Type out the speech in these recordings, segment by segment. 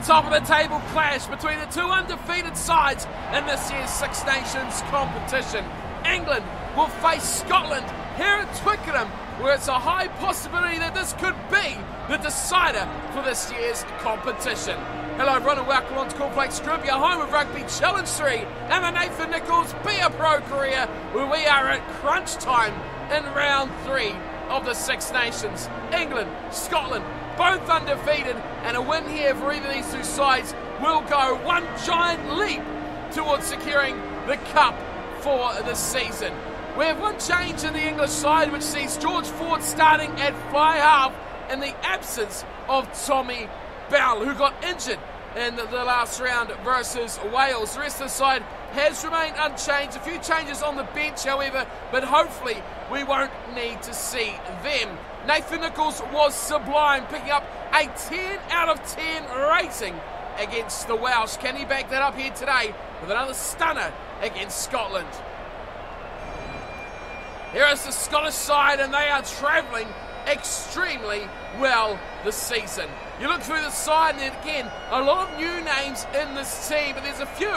top of the table clash between the two undefeated sides in this year's Six Nations competition. England will face Scotland here at Twickenham, where it's a high possibility that this could be the decider for this year's competition. Hello everyone and welcome on to Cornflakes Group, your home of Rugby Challenge 3 and the Nathan Nicholls Be A Pro career, where we are at crunch time in round 3 of the Six Nations. England, Scotland, both undefeated, and a win here for either of these two sides will go one giant leap towards securing the cup for the season. We have one change in the English side, which sees George Ford starting at fly half in the absence of Tommy Bell, who got injured in the last round versus Wales. The rest of the side has remained unchanged. A few changes on the bench, however, but hopefully we won't need to see them. Nathan Nicholls was sublime, picking up a 10 out of 10 rating against the Welsh. Can he back that up here today with another stunner against Scotland? Here is the Scottish side, and they are travelling extremely well this season. You look through the side, and then again, a lot of new names in this team, but there's a few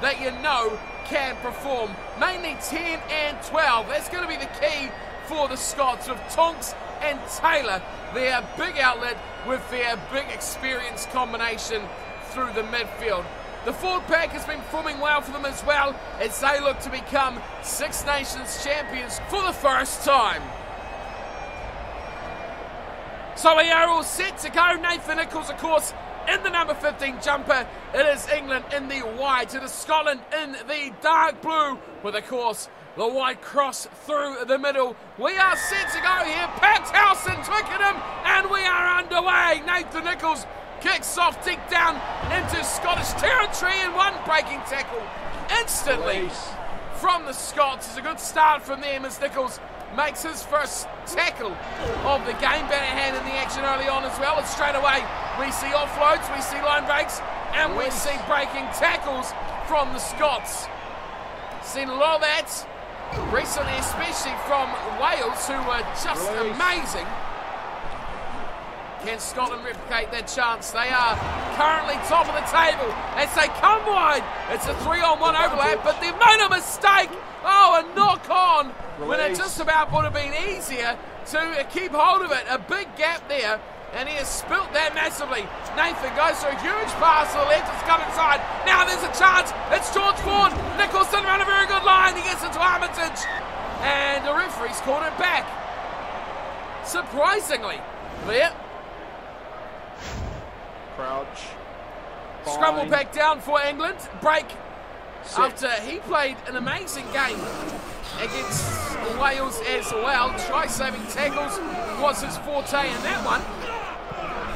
that you know can perform. Mainly 10 and 12. That's going to be the key for the Scots, with Tonks and Taylor, their big outlet with their big experience combination through the midfield. The forward pack has been performing well for them as well, as they look to become Six Nations champions for the first time. So we are all set to go. Nathan Nicholls, of course, in the number 15 jumper. It is England in the white. It is Scotland in the dark blue, with, of course, the white cross through the middle. We are set to go here. Packed house in Twickenham, and we are underway. Nathan Nicholls kicks off deep down into Scottish territory, and one breaking tackle instantly from the Scots. It's a good start from them as Nicholls makes his first tackle of the game. Better hand in the action early on as well, and straight away we see offloads, we see line breaks, and we see breaking tackles from the Scots. Seen a lot of that recently, especially from Wales, who were just amazing. Can Scotland replicate that chance? They are currently top of the table as they come wide. It's a 3-on-1 overlap, but they've made a mistake. Oh, a knock on when it just about would have been easier to keep hold of it. A big gap there, and he has spilt that massively. Nathan goes for a huge pass to the left. It's come inside. Now there's a chance. It's George Ford. Nicholls didn't run a very good line. He gets into Armitage, and the referee's called it back. Surprisingly, there. Crouch. Scrum will back down for England. Break after he played an amazing game against Wales as well. Try-saving tackles was his forte in that one.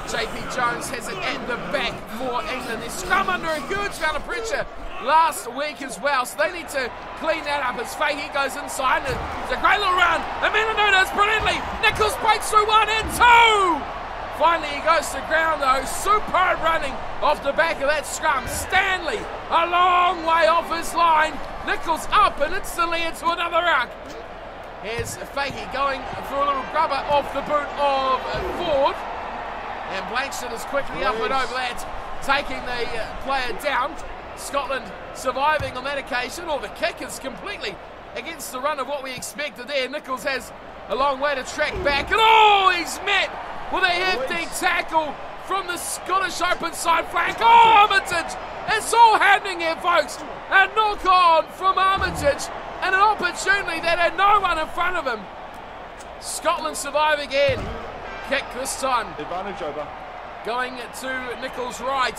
JP Jones has it at the back for England. They scrum under a huge amount of pressure last week as well, so they need to clean that up as Fahey goes inside. It's a great little run. Amanda does brilliantly. Nicholls breaks through 1 and 2. Finally he goes to ground though. Superb running off the back of that scrum. Stanley a long way off his line. Nicholls up and instantly into another ruck. Here's Fahey going for a little grubber off the boot of Ford. And Blanchard is quickly up and over that, taking the player down. Scotland surviving on that occasion, or the kick is completely against the run of what we expected there. Nicholls has a long way to track back, and oh, he's met with a hefty tackle from the Scottish open side flank. Oh, Armitage! It's all happening here, folks. A knock on from Armitage, and an opportunity that had no one in front of him. Scotland survive again. Kick this time. Advantage over. Going to Nicholls' right.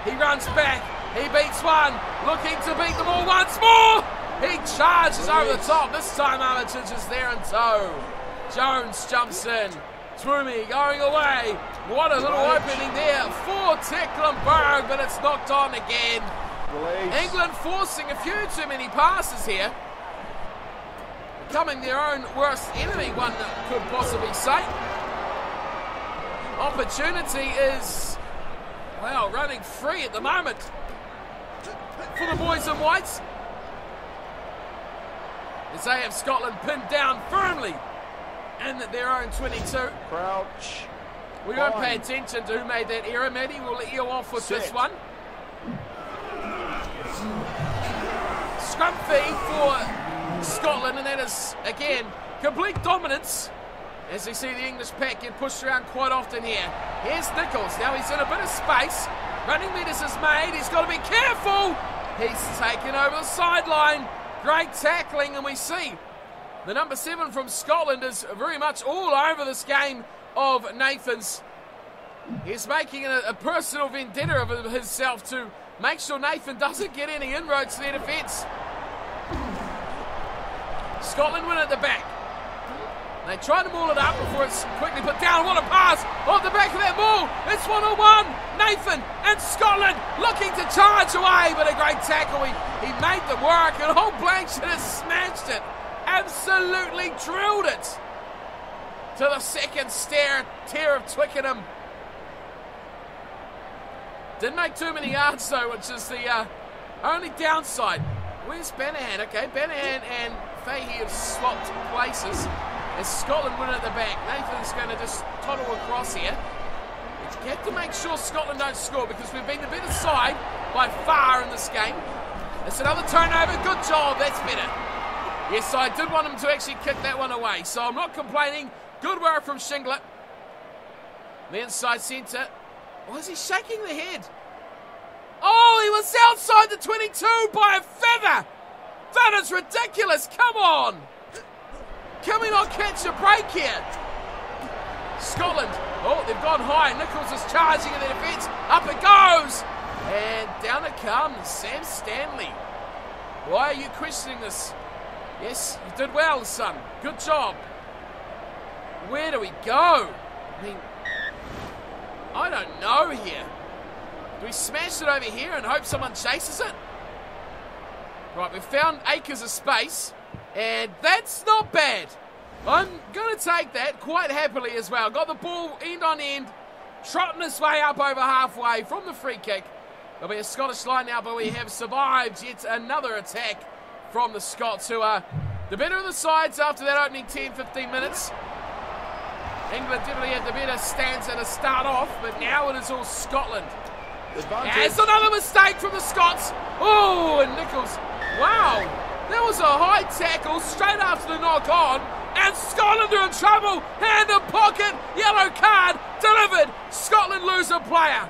He runs back. He beats one. Looking to beat them all once more. He charges over the top. This time Armitage is there in tow. Jones jumps in. Twomey going away. What a little opening there for Tecklenburg, but it's knocked on again. England forcing a few too many passes here. Becoming their own worst enemy, one could possibly say. Opportunity is, well, running free at the moment for the boys in whites, as they have Scotland pinned down firmly in their own 22. Crouch. We won't pay attention to who made that error, Matty. We'll let you off with this one. Scrum fee for Scotland, and that is, again, complete dominance. As we see the English pack get pushed around quite often here. Here's Nicholls. Now he's in a bit of space. Running meters is made. He's got to be careful. He's taken over the sideline. Great tackling, and we see the number 7 from Scotland is very much all over this game of Nathan's. He's making a personal vendetta of himself to make sure Nathan doesn't get any inroads to their defence. Scotland win at the back. They try to maul it up before it's quickly put down. What a pass off the back of that ball. It's 1-on-1. Nathan and Scotland looking to charge away, but a great tackle. He made them work, and old Blanchard has smashed it. Absolutely drilled it to the second tier of Twickenham. Didn't make too many yards though, which is the only downside. Where's Banahan? Okay, Banahan and Fahey have swapped places as Scotland win at the back. Nathan's going to just toddle across here. You have to make sure Scotland don't score because we've been the better side by far in this game. It's another turnover. Good job. That's better. Yes, I did want him to actually kick that one away, so I'm not complaining. Good work from Shingler. The inside centre. Why is he shaking the head? Oh, he was outside the 22 by a feather. That is ridiculous. Come on. Can we not catch a break here? Scotland. Oh, they've gone high. Nicholls is charging in the defence. Up it goes. And down it comes. Sam Stanley. Why are you questioning this? Yes, you did well, son. Good job. Where do we go? I mean, I don't know here. Do we smash it over here and hope someone chases it? Right, we've found acres of space, and that's not bad. I'm going to take that quite happily as well. Got the ball end on end, trotting his way up over halfway from the free kick. There'll be a Scottish line now, but we have survived yet another attack from the Scots, who are the better of the sides after that opening 10-15 minutes. England definitely had the better stance at a start off, but now it is all Scotland. There's another mistake from the Scots. Oh, and Nicholls. Wow, that was a high tackle straight after the knock on, and Scotland are in trouble. Hand in pocket, yellow card delivered. Scotland lose a player.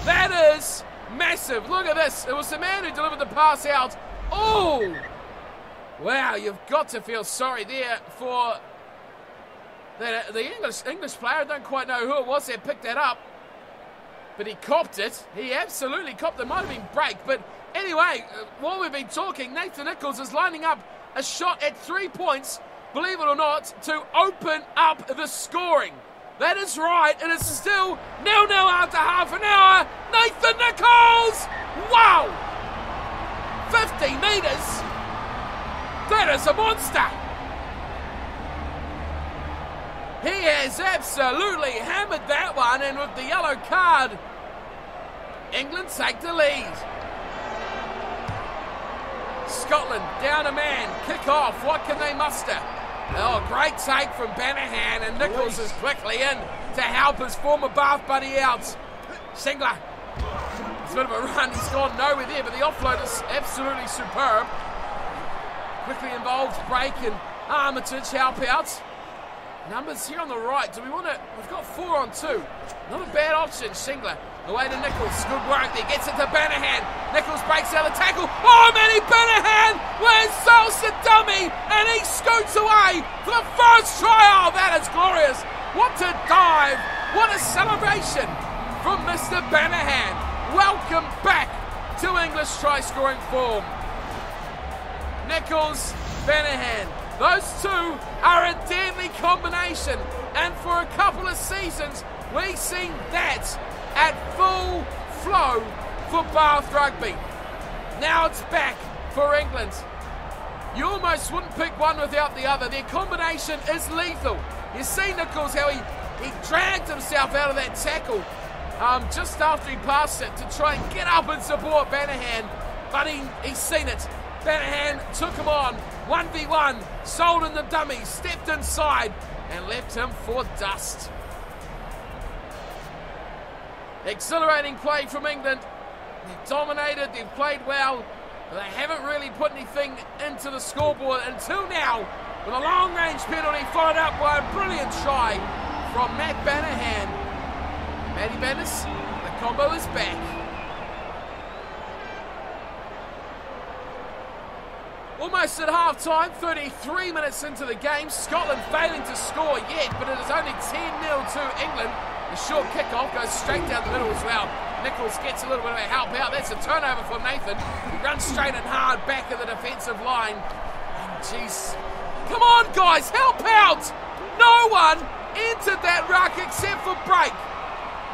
That is massive. Look at this. It was the man who delivered the pass out. Oh, wow, you've got to feel sorry there for the English player. I don't quite know who it was that picked that up, but he copped it. He absolutely copped it. Might have been break, but anyway, while we've been talking, Nathan Nicholls is lining up a shot at 3 points, believe it or not, to open up the scoring. That is right. It is still 0-0 after half an hour. Nathan Nicholls! Wow! 50 metres. That is a monster. He has absolutely hammered that one, and with the yellow card, England take the lead. Scotland down a man, kick off. What can they muster? Oh, great take from Banahan, and Nicholls is quickly in to help his former Bath buddy out. Shingler. It's a bit of a run. He's gone nowhere there, but the offload is absolutely superb. Quickly involved, break and Armitage help out. Numbers here on the right. Do we want to? We've got 4 on 2. Not a bad option. Shingler away to Nicholls. Good work there. Gets it to Banahan. Nicholls breaks out the tackle. Oh, Manny Banahan wears Salsa dummy, and he scoots away for the first try. Oh, that is glorious. What a dive. What a celebration from Mr. Banahan. Welcome back to English try-scoring form. Nicholls, Banahan. Those two are a deadly combination, and for a couple of seasons we've seen that at full flow for Bath Rugby. Now it's back for England. You almost wouldn't pick one without the other. Their combination is lethal. You see Nicholls, how he dragged himself out of that tackle just after he passed it to try and get up and support Banahan, but he's seen it. Banahan took him on, 1v1, sold in the dummy, stepped inside and left him for dust. Exhilarating play from England. They've dominated, they've played well, but they haven't really put anything into the scoreboard until now, with a long-range penalty followed up by a brilliant try from Matt Banahan. Matty Bennett, the combo is back. Almost at half-time, 33 minutes into the game, Scotland failing to score yet, but it is only 10-0 to England. The short kick-off goes straight down the middle as well. Nicholls gets a little bit of a help out. That's a turnover for Nathan. He runs straight and hard back of the defensive line. And jeez, come on guys, help out! No one entered that ruck except for Break.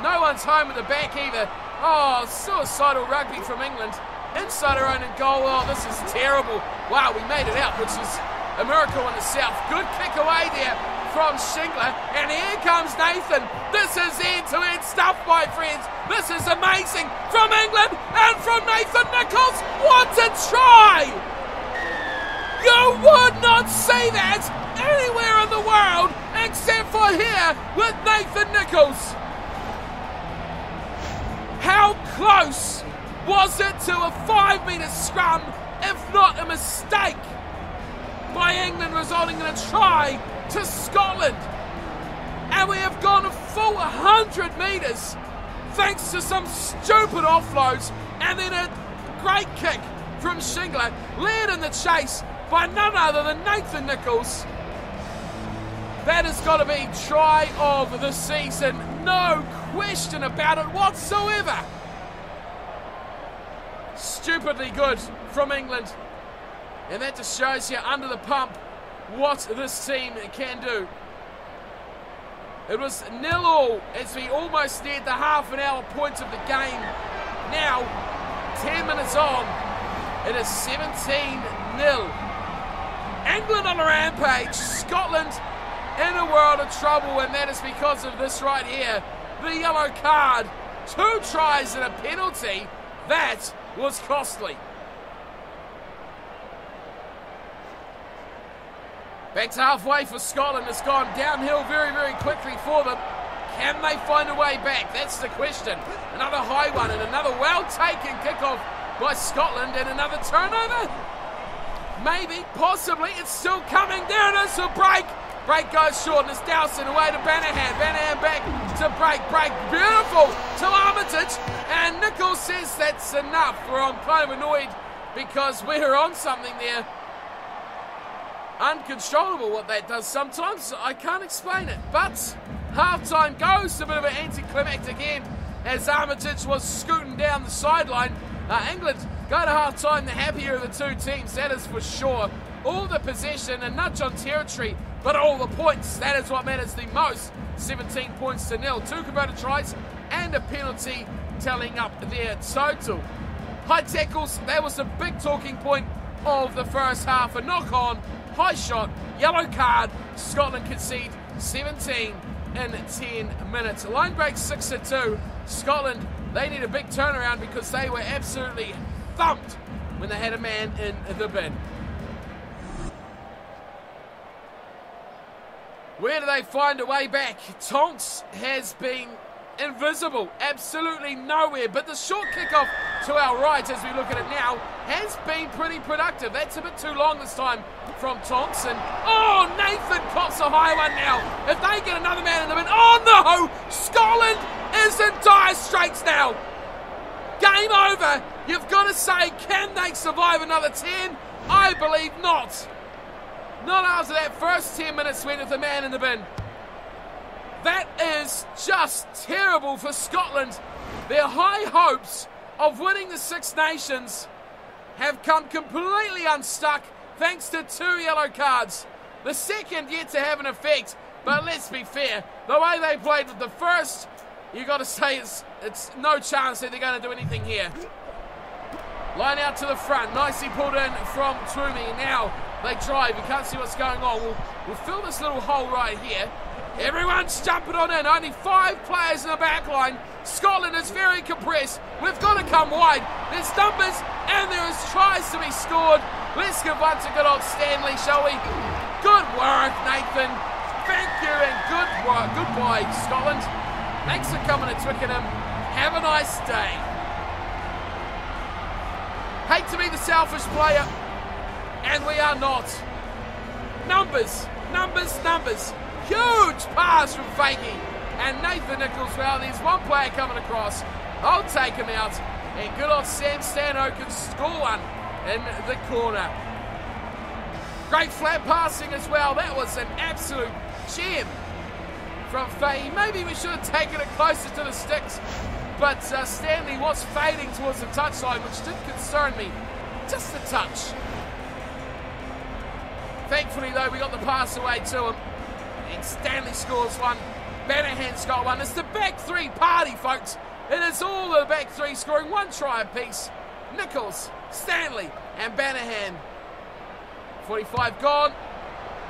No one's home at the back either. Oh, suicidal rugby from England. Inside our own goal. Oh, this is terrible. Wow, we made it out, which is a miracle in itself. Good kick away there from Shingler. And here comes Nathan. This is end-to-end stuff, my friends. This is amazing from England and from Nathan Nicholls. What a try! You would not see that anywhere in the world except for here with Nathan Nicholls. How close was it to a 5-metre scrum, if not a mistake, by England, resulting in a try to Scotland? And we have gone a full 100 metres thanks to some stupid offloads and then a great kick from Shingler, led in the chase by none other than Nathan Nicholls. That has got to be try of the season, no question about it whatsoever. Stupidly good from England, and that just shows you under the pump what this team can do. It was 0-0 as we almost neared the half-an-hour point of the game. Now, 10 minutes on, it is 17-0. England on a rampage, Scotland in a world of trouble, and that is because of this right here, the yellow card. 2 tries and a penalty. That was costly. Back to halfway for Scotland. It's gone downhill very, very quickly for them. Can they find a way back? That's the question. Another high one and another well-taken kickoff by Scotland and another turnover? Maybe, possibly. It's still coming. There it is for Break. Break goes short and it's Dowson away to Banahan. Banahan back to Break. Break beautiful to Armitage. And Nicholls says that's enough. I'm kind of annoyed because we're on something there. Uncontrollable what that does sometimes. I can't explain it. But half-time goes. A bit of an anticlimactic end as Armitage was scooting down the sideline. England go to half-time the happier of the two teams, that is for sure. All the possession and nudge on territory, but all the points, that is what matters the most. 17 points to 0. 2 converted tries and a penalty telling up their total. High tackles, that was the big talking point of the first half. A knock on, high shot, yellow card. Scotland concede 17 in 10 minutes. Line break 6-2. Scotland, they need a big turnaround because they were absolutely thumped when they had a man in the bin. Where do they find a way back? Tonks has been invisible, absolutely nowhere. But the short kickoff to our right, as we look at it now, has been pretty productive. That's a bit too long this time from Tonks. And oh, Nathan cops a high one now. If they get another man in the bin, oh no! Scotland is in dire straits now. Game over. You've got to say, can they survive another 10? I believe not. Not after that first 10 minutes went with the man in the bin. That is just terrible for Scotland. Their high hopes of winning the Six Nations have come completely unstuck thanks to 2 yellow cards. The second yet to have an effect, but let's be fair. The way they played with the first, you've got to say it's no chance that they're going to do anything here. Line out to the front, nicely pulled in from Toomey. Now they drive, you can't see what's going on. We'll fill this little hole right here. Everyone's jumping on in, only 5 players in the back line. Scotland is very compressed. We've got to come wide. There's numbers and there is tries to be scored. Let's give one to good old Stanley, shall we? Good work, Nathan. Thank you and good work. Goodbye, Scotland. Thanks for coming to Twickenham. Have a nice day. Hate to be the selfish player, and we are not. Numbers, numbers, numbers. Huge pass from Fakey. And Nathan Nicholls, well, there's one player coming across. I'll take him out. And good old Sam Stano can score one in the corner. Great flat passing as well. That was an absolute gem from Fakey. Maybe we should have taken it closer to the sticks. But Stanley was fading towards the touchline, which did concern me. Just a touch. Thankfully, though, we got the pass away to him. And Stanley scores one. Banahan's got one. It's the back three party, folks. It is all the back three scoring one try apiece. Nicholls, Stanley, and Banahan. 45 gone.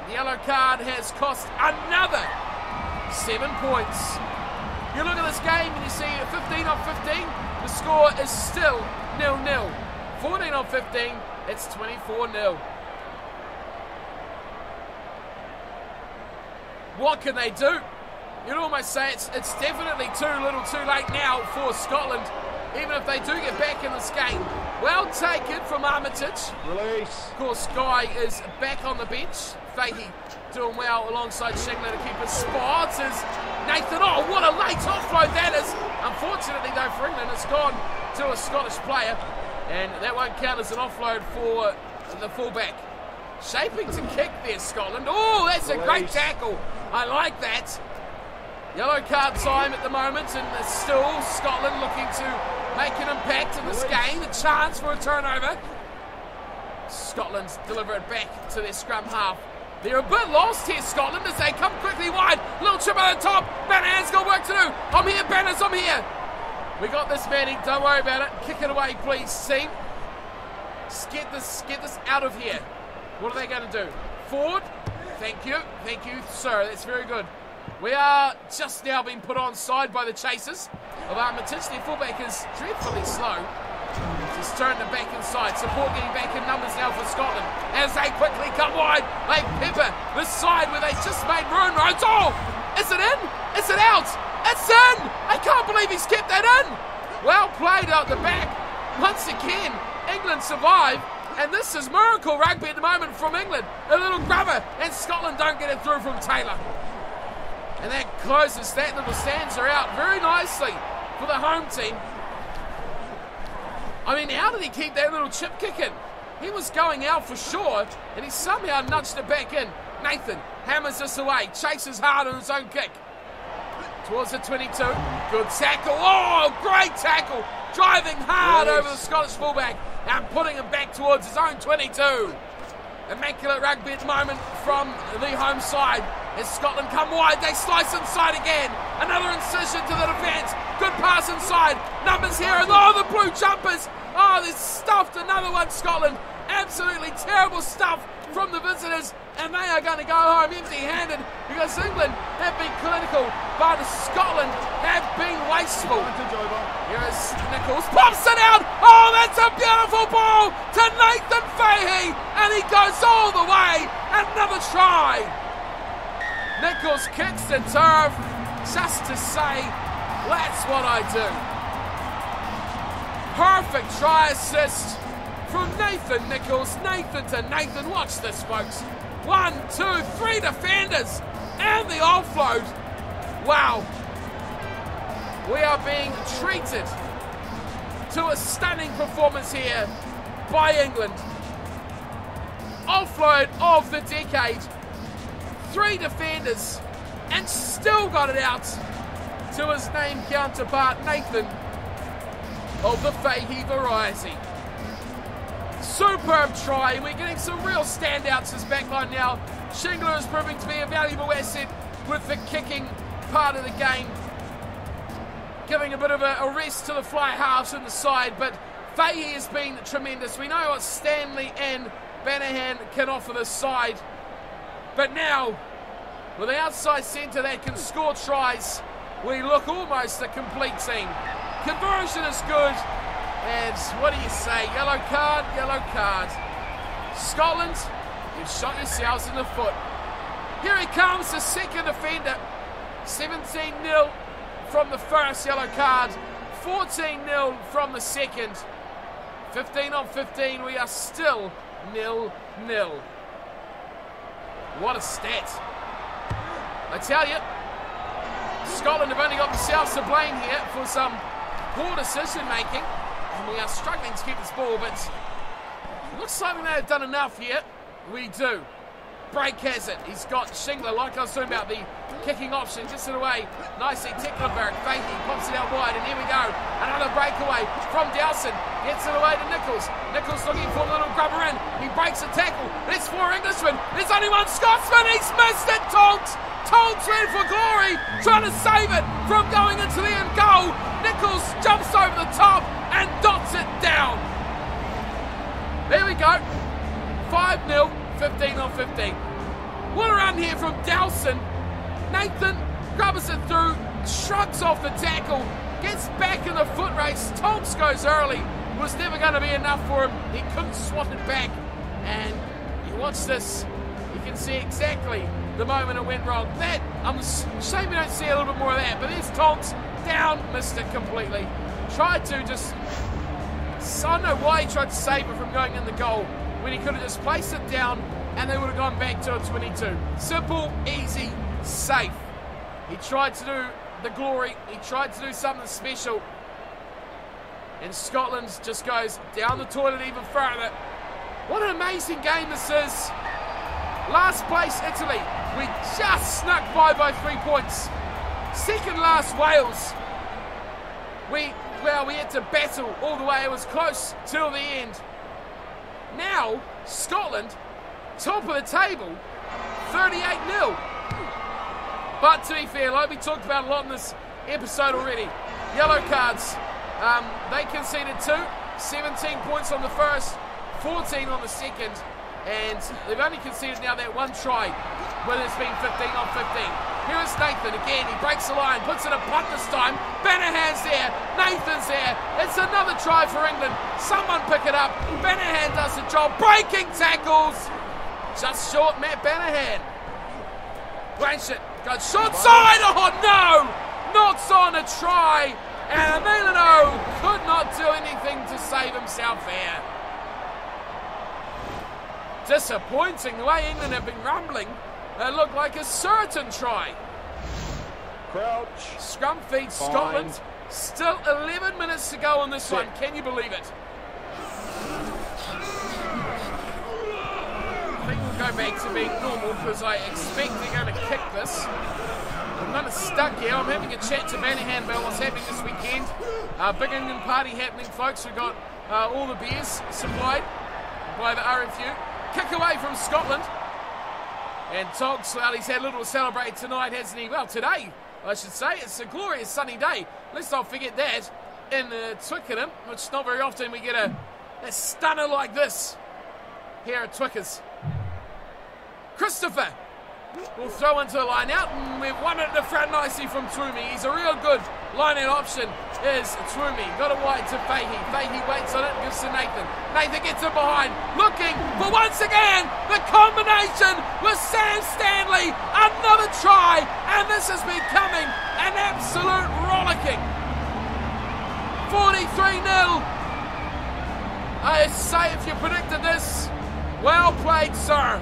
The yellow card has cost another 7 points. You look at this game and you see 15 on 15. The score is still 0-0. 14 on 15. It's 24-0. What can they do? You'd almost say it's definitely too little too late now for Scotland, even if they do get back in this game. Well taken from Armitage. Release. Of course, Guy is back on the bench. Fakey doing well alongside Shingler to keep his spot. Is Nathan, oh, what a late offload that is. Unfortunately, though, for England, it's gone to a Scottish player, and that won't count as an offload for the fullback. Shaping to kick there, Scotland. Oh, that's a great tackle. I like that. Yellow card time at the moment, and still Scotland looking to make an impact in this game. A chance for a turnover. Scotland deliver it back to their scrum half. They're a bit lost here, Scotland, as they come quickly wide. Little chip at the top. Banahan's got work to do. I'm here, Banners, I'm here. We got this, Manny. Don't worry about it. Kick it away, please, team. Just get this out of here. What are they going to do? Forward. Thank you, sir. That's very good. We are just now being put on side by the chasers of Armitage. Their fullback is dreadfully slow. Just turn it back inside. Support getting back in numbers now for Scotland. As they quickly come wide, they pepper this side where they just made maroon roads. Oh! Is it in? Is it out? It's in! I can't believe he's kept that in! Well played out the back. Once again, England survive. And this is miracle rugby at the moment from England. A little grubber, and Scotland don't get it through from Taylor. And that closes that little stanza out very nicely for the home team. I mean, how did he keep that little chip kicking? He was going out for sure, and he somehow nudged it back in. Nathan hammers this away, chases hard on his own kick. Towards the 22, good tackle. Oh, great tackle. Driving hard over the Scottish fullback and putting him back towards his own 22. Immaculate rugby at the moment from the home side. As Scotland come wide, they slice inside again. Another incision to the defence. Good pass inside. Numbers here, and oh, the blue jumpers. Oh, they've stuffed another one, Scotland. Absolutely terrible stuff from the visitors, and they are going to go home empty-handed because England have been clinical, but Scotland have been wasteful. Here is Nicholls, pops it out. Oh, that's a beautiful ball to Nathan Fahey, and he goes all the way. Another try. Nicholls kicks the turf just to say, that's what I do. Perfect try assist from Nathan Nicholls. Nathan to Nathan. Watch this, folks. 1, 2, 3 defenders and the offload. Wow. We are being treated to a stunning performance here by England. Offload of the decade. 3 defenders and still got it out to his name counterpart, Nathan, of the Fahey variety. Superb try. We're getting some real standouts as backline now. Shingler is proving to be a valuable asset with the kicking part of the game, giving a bit of a rest to the fly halves in the side, but Fahey has been tremendous. We know what Stanley and Banahan can offer this side, but now with the outside centre that can score tries, we look almost a complete team. Conversion is good. And what do you say? Yellow card, yellow card. Scotland, you've shot yourselves in the foot. Here he comes, the second defender. 17-0 from the first yellow card 14-0 from the second. 15 on 15, we are still 0-0. What a stat. I tell you, Scotland have only got themselves to blame here for some poor decision making. And we are struggling to keep this ball, but it looks like we may have done enough here. We do. Break has it. He's got Shingler, like I was talking about, the kicking option, gets it away. Nicely, Tecklenburg, Fahey, pops it out wide, and here we go. Another breakaway from Dowson. Gets it away to Nicholls. Nicholls looking for a little grubber in. He breaks a tackle. There's 4 Englishmen. There's only 1 Scotsman. He's missed it. Tonks ran for glory, trying to save it from going into the end goal. Nicholls jumps over the top and dots it down. There we go. 5-0, 15 on 15. What a run here from Dowson. Nathan grubbers it through, shrugs off the tackle, gets back in the foot race. Tonks goes early. Was never going to be enough for him. He couldn't swat it back. And you watch this, you can see exactly the moment it went wrong. That, I'm ashamed we don't see a little bit more of that. But there's Tonks down, missed it completely. Tried to just, I don't know why he tried to save it from going in the goal when he could have just placed it down and they would have gone back to a 22. Simple, easy, safe. He tried to do the glory. He tried to do something special. And Scotland just goes down the toilet even further. What an amazing game this is. Last place, Italy. We just snuck by 3 points. Second last, Wales. We had to battle all the way. It was close till the end. Now, Scotland, top of the table, 38-0. But to be fair, like we talked about a lot in this episode already, yellow cards. They conceded 2, 17 points on the first, 14 on the second, and they've only conceded now that 1 try, when it's been 15 on 15. Here is Nathan again. He breaks the line, puts in a punt this time. Banahan's there, Nathan's there. It's another try for England. Someone pick it up. Banahan does the job. Breaking tackles. Just short, Matt Banahan. Blanchett goes short side. Oh no! Knocks on a try. And Emiliano could not do anything to save himself there. Disappointing the way England have been rumbling. It looked like a certain try. Crouch. Scrum feeds Scotland. Still 11 minutes to go on this one. Can you believe it? I think we'll go back to being normal because I expect they're going to kick this. I'm kind of stuck here. I'm having a chat to Banahan about what's happening this weekend. Big England party happening, folks. We've got all the beers supplied by the RFU. Kick away from Scotland. And Tonks, well, he's had a little to celebrate tonight, hasn't he? Well, today, I should say. It's a glorious sunny day. Let's not forget that in Twickenham, which not very often we get a stunner like this here at Twickers. Christopher will throw into the line out, and we've won it at the front nicely from Twomey. He's a real good line-out option, is Twomey. Got it wide to Fahey. Fahey waits on it, gives to Nathan. Nathan gets it behind, looking for once again the combination with Sam Stanley. Another try, and this is becoming an absolute rollicking. 43-0. I say, if you predicted this, well played, sir.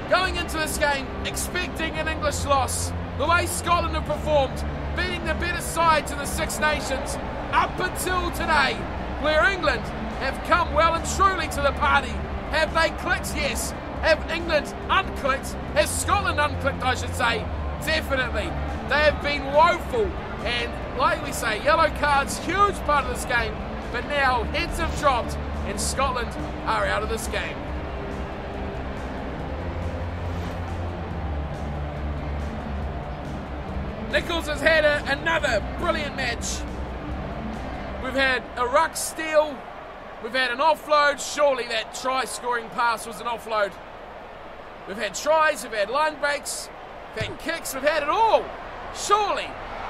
Going into this game, expecting an English loss, the way Scotland have performed, beating the better sides in the Six Nations, up until today, where England have come well and truly to the party. Have they clicked? Yes. Have England unclicked? Has Scotland unclicked, I should say? Definitely. They have been woeful, and like we say, yellow cards, huge part of this game, but now heads have dropped, and Scotland are out of this game. Nicholls has had another brilliant match. We've had a ruck steal. We've had an offload. Surely that try-scoring pass was an offload. We've had tries. We've had line breaks. We've had kicks. We've had it all. Surely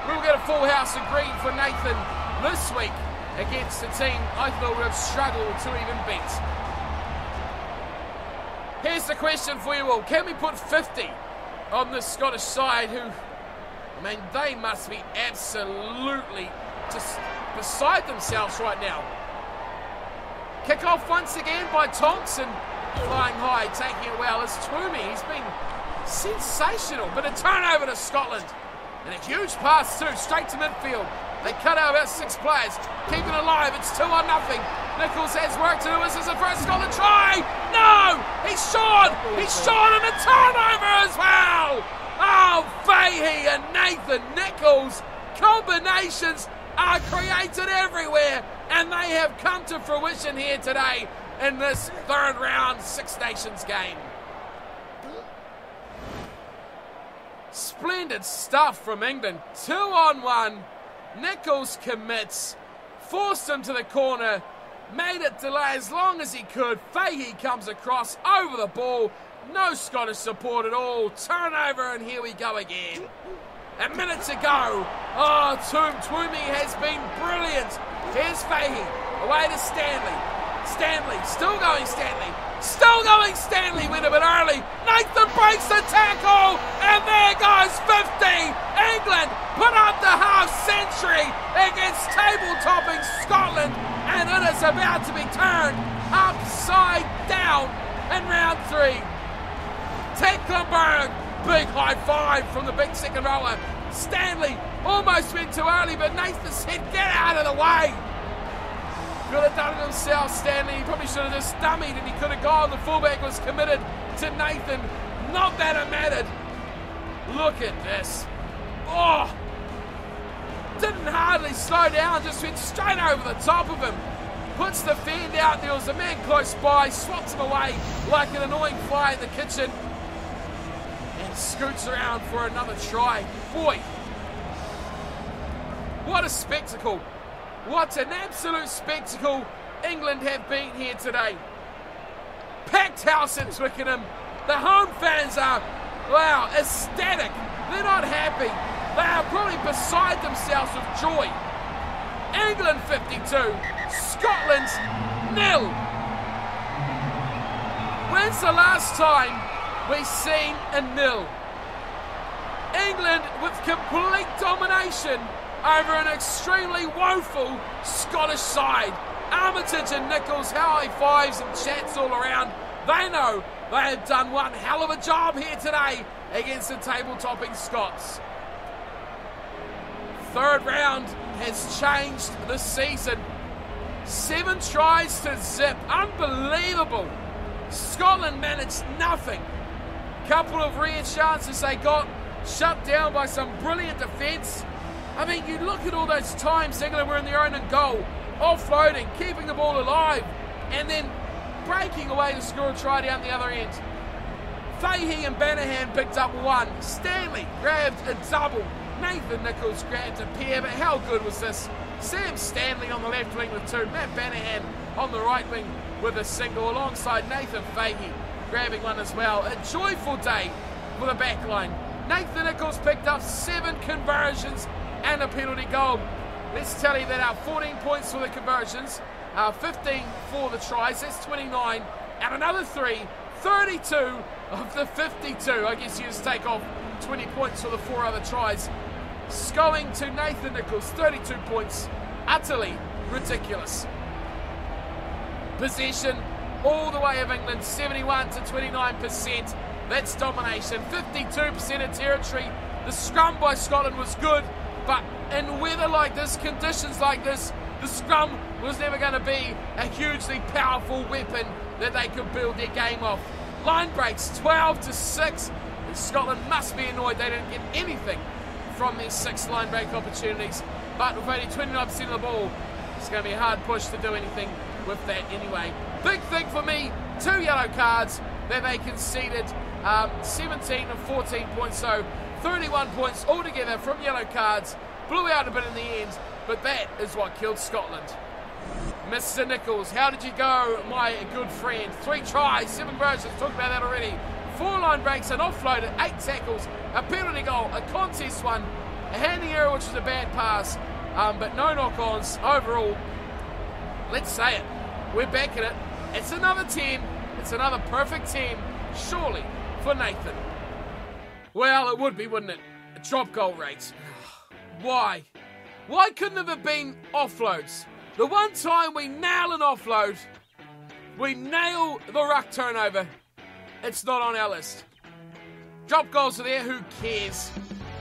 we'll get a full house of green for Nathan this week against a team I thought would have struggled to even beat. Here's the question for you all. Can we put 50 on this Scottish side who, I mean, they must be absolutely just beside themselves right now. Kick off once again by Thompson, flying high, taking it well. It's Twomey, he's been sensational, but a turnover to Scotland. And a huge pass too, straight to midfield. They cut out about 6 players, keeping it alive, it's 2-0. Nichols has work to do, this is the first Scotland try! No! He's shot and a turnover as well! Oh, Fahey and Nathan Nicholls, combinations are created everywhere, and they have come to fruition here today in this third round Six Nations game. Splendid stuff from England. 2-on-1. Nicholls commits, forced him to the corner, made it delay as long as he could. Fahey comes across over the ball. No Scottish support at all. Turnover, and here we go again. A minute to go. Oh, Twomey has been brilliant. Here's Fahey, away to Stanley. Stanley, still going Stanley. Still going Stanley, went a bit early. Nathan breaks the tackle, and there goes 50. England put up the half century against table-topping Scotland, and it is about to be turned upside down in round 3. Tecklenburg, big high five from the big second rower. Stanley almost went too early, but Nathan said, get out of the way. Could have done it himself, Stanley. He probably should have just dummied and he could have gone. The fullback was committed to Nathan. Not that it mattered. Look at this. Oh! Didn't hardly slow down, just went straight over the top of him. Puts the fend out, there was a man close by, swats him away like an annoying fly in the kitchen. And scoots around for another try. Boy, what a spectacle. What an absolute spectacle England have been here today. Packed house in Twickenham. The home fans are, wow, ecstatic. They're not happy. They are probably beside themselves with joy. England 52, Scotland 0. When's the last time we've seen a 0? England with complete domination over an extremely woeful Scottish side. Armitage and Nicholls, high fives and chats all around. They know they have done one hell of a job here today against the table-topping Scots. Third round has changed the season. 7 tries to zip. Unbelievable. Scotland managed nothing. Couple of rare chances they got, shut down by some brilliant defence. I mean, you look at all those times England were in their own goal, offloading, keeping the ball alive, and then breaking away to score a try down the other end. Fahey and Banahan picked up 1. Stanley grabbed a double. Nathan Nicholls grabbed a pair, but how good was this? Sam Stanley on the left wing with 2. Matt Banahan on the right wing with a single, alongside Nathan Fahey grabbing 1 as well. A joyful day for the back line. Nathan Nicholls picked up 7 conversions and a penalty goal. Let's tell you that our 14 points for the conversions, 15 for the tries, that's 29, and another 3, 32 of the 52. I guess you just take off 20 points for the 4 other tries. Going to Nathan Nicholls, 32 points, utterly ridiculous. Possession all the way of England, 71 to 29%. That's domination, 52% of territory. The scrum by Scotland was good, but in weather like this, conditions like this, the scrum was never going to be a hugely powerful weapon that they could build their game off. Line breaks, 12 to 6. And Scotland must be annoyed they didn't get anything from their 6 line break opportunities. But with only 29% of the ball, it's going to be a hard push to do anything with that anyway. Big thing for me, 2 yellow cards that they conceded, 17 and 14 points, so 31 points altogether from yellow cards. Blew out a bit in the end, but that is what killed Scotland. Mr. Nicholls, how did you go, my good friend? 3 tries, 7 conversions, talked about that already. 4 line breaks, an offload, 8 tackles, a penalty goal, a contest one, a handing error which was a bad pass, but no knock-ons. Overall, let's say it, we're back in it. It's another 10, it's another perfect 10, surely, for Nathan. Well, it would be, wouldn't it? A drop goal rate. Why? Why couldn't it have been offloads? The one time we nail an offload, we nail the ruck turnover, it's not on our list. Drop goals are there, who cares?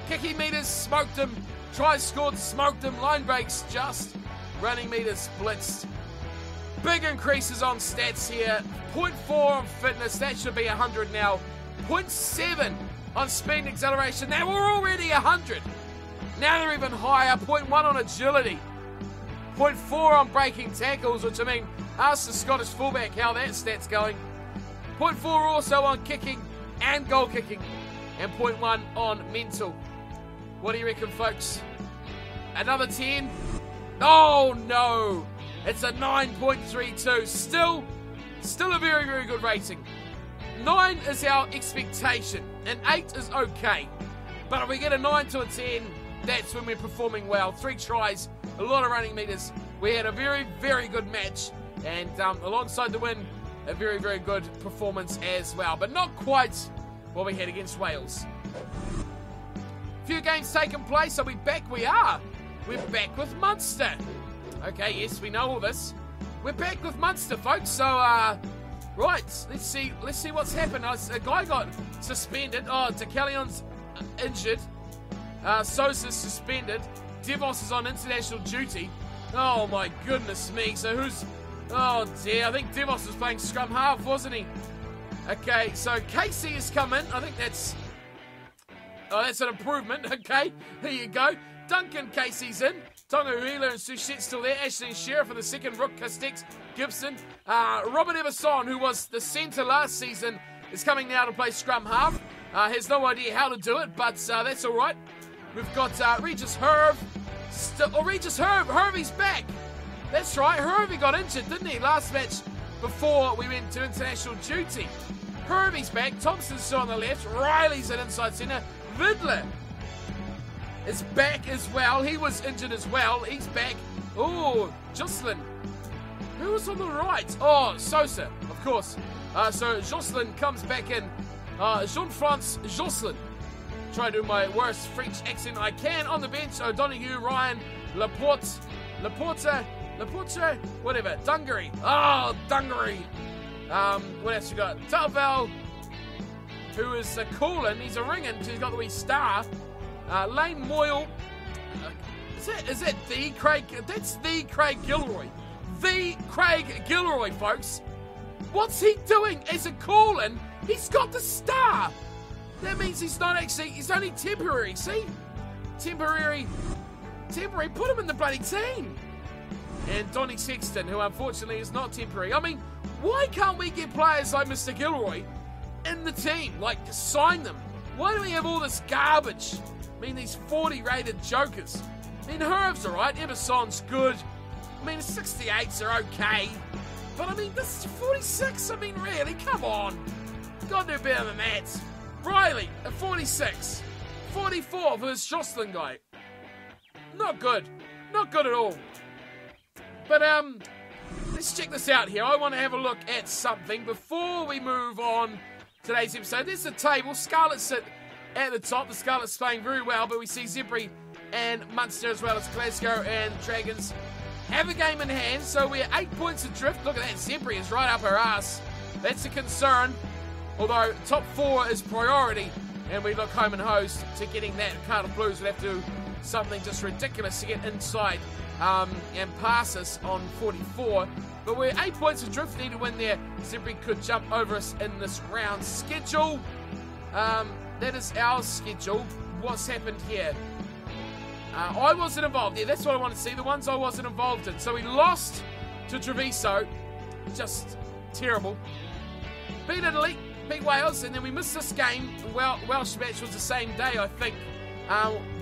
Kicking meters, smoked them. Tries scored, smoked them. Line breaks, just. Running meters, blitzed. Big increases on stats here. 0.4 on fitness, that should be 100 now. 0.7 on speed and acceleration, now we're already 100. Now they're even higher. 0.1 on agility. 0.4 on breaking tackles, which, I mean, ask the Scottish fullback how that stat's going. 0.4 also on kicking and goal kicking. And 0.1 on mental. What do you reckon, folks? Another 10? Oh, no. It's a 9.32. Still a very, very good rating. 9 is our expectation, and 8 is okay. But if we get a 9 to a 10, that's when we're performing well. 3 tries, a lot of running meters. We had a very, very good match, and alongside the win, a very, very good performance as well. But not quite what we had against Wales. Few games taken place. Are we back? We are. We're back with Munster. Okay, yes, we know all this. We're back with Munster, folks. So, right, let's see what's happened. A guy got suspended. Oh, Takallion's injured. Sosa's suspended. Devos is on international duty. Oh my goodness me. So who's... Oh dear, I think Devos was playing scrum half, wasn't he? Okay, so Casey has come in. I think that's... Oh, that's an improvement. Okay, here you go. Duncan Casey's in. Tonga Wheeler and Suchet still there. Ashley Sheriff in the second. Rook Castex, Gibson. Robert Everson, who was the centre last season, is coming now to play scrum half. Has no idea how to do it, but that's all right. We've got Regis Herb. Regis Herb. Hervey's back. That's right. Hervey got injured, didn't he, last match before we went to international duty. Hervey's back. Thompson's still on the left. Riley's at inside centre. Vidler is back as well. He was injured as well. He's back. Oh, Jocelyn. Who was on the right? Oh, Sosa, of course. So Jocelyn comes back in. Jean-France Jocelyn. Try to do my worst French accent I can. On the bench, O'Donoghue, Ryan, Laporte, whatever. Dungaree. Oh, Dungaree. What else you got? Talval, who is Coolin. He's a ringin' because he's got the wee star. Lane Moyle. Is that the Craig? That's the Craig Gilroy. The Craig Gilroy, folks. What's he doing as a Coolin? He's got the star. That means he's not actually, he's only temporary, see? Temporary. Put him in the bloody team. And Donnie Sexton, who unfortunately is not temporary. I mean, why can't we get players like Mr. Gilroy in the team? Like, sign them. Why do we have all this garbage? I mean, these 40 rated jokers. I mean, Herb's alright, Emerson's good. I mean, the 68s are okay. But I mean, this is 46. I mean, really, come on. Gotta do better than that. Riley, at 46. 44 for this Jocelyn guy. Not good. Not good at all. But, let's check this out here. I want to have a look at something before we move on today's episode. There's the table. Scarlets sit at the top. The Scarlets playing very well, but we see Zebri and Munster as well as Glasgow and Dragons have a game in hand. So we're 8 points adrift. Look at that. Zebri is right up her ass. That's a concern. Although top 4 is priority, and we look home and host to getting that. Cardiff Blues would have to do something just ridiculous to get inside and pass us on 44. But we're 8 points adrift. Need to win there. Zebri could jump over us in this round. Schedule. That is our schedule. What's happened here? I wasn't involved. Yeah, that's what I want to see. The ones I wasn't involved in. So we lost to Treviso. Just terrible. Beat Italy. Beat Wales. And then we missed this game. Welsh match was the same day, I think.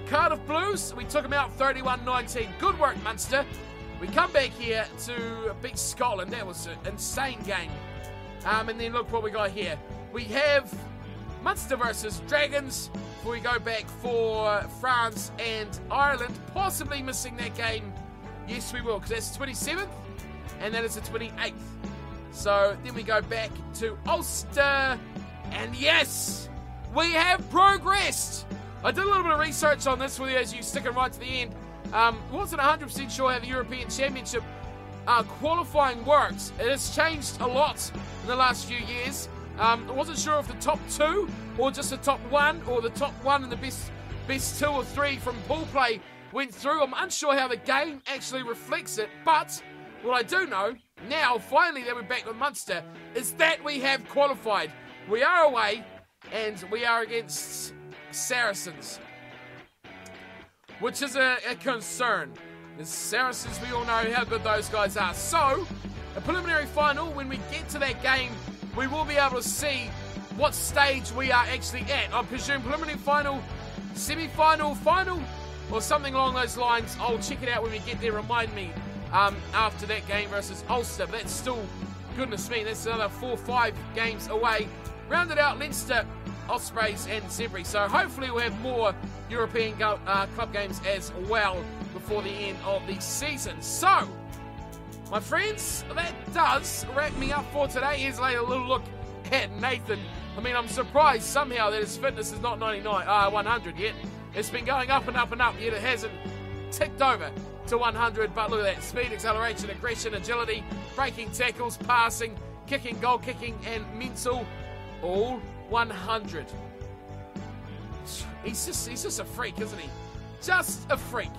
Cardiff Blues, we took them out 31-19. Good work, Munster. We come back here to beat Scotland. That was an insane game. And then look what we got here. We have Munster versus Dragons. Before we go back for France and Ireland. Possibly missing that game. Yes, we will, because that's the 27th. And that is the 28th. So then we go back to Ulster. And yes, we have progressed. I did a little bit of research on this for you as you stick it right to the end. Wasn't 100% sure how the European Championship qualifying works. It has changed a lot in the last few years. I wasn't sure if the top 2 or just the top 1 or the top 1 and the best 2 or 3 from pool play went through. I'm unsure how the game actually reflects it, but what I do know now, finally that we're back with Munster, is that we have qualified. We are away and we are against Saracens, which is a concern. The Saracens, we all know how good those guys are. So, a preliminary final, when we get to that game, we will be able to see what stage we are actually at. I presume preliminary final, semi-final, final, or something along those lines. I'll check it out when we get there. Remind me after that game versus Ulster. But that's still, goodness me, that's another 4 or 5 games away. Rounded out Leinster, Ospreys and Zebre. So hopefully we'll have more European club games as well before the end of the season. So, my friends, that does wrap me up for today. Here's a little look at Nathan. I mean, I'm surprised somehow that his fitness is not 100 yet. It's been going up and up and up, yet it hasn't ticked over to 100. But look at that. Speed, acceleration, aggression, agility, breaking tackles, passing, kicking, goal kicking, and mental, all 100. He's just a freak, isn't he? Just a freak.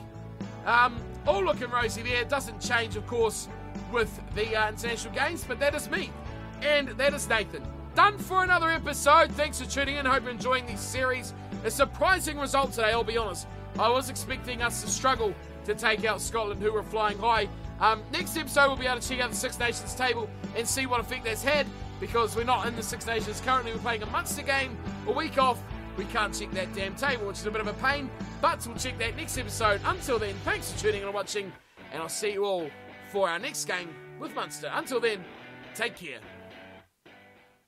All looking rosy there. Doesn't change, of course, with the international games, but that is me. And that is Nathan. Done for another episode. Thanks for tuning in. Hope you're enjoying this series. A surprising result today, I'll be honest. I was expecting us to struggle to take out Scotland, who were flying high. Next episode, we'll be able to check out the Six Nations table and see what effect that's had, because we're not in the Six Nations currently. We're playing a Munster game, a week off. We can't check that damn table, which is a bit of a pain, but we'll check that next episode. Until then, thanks for tuning in and watching, and I'll see you all for our next game with Munster. Until then, take care.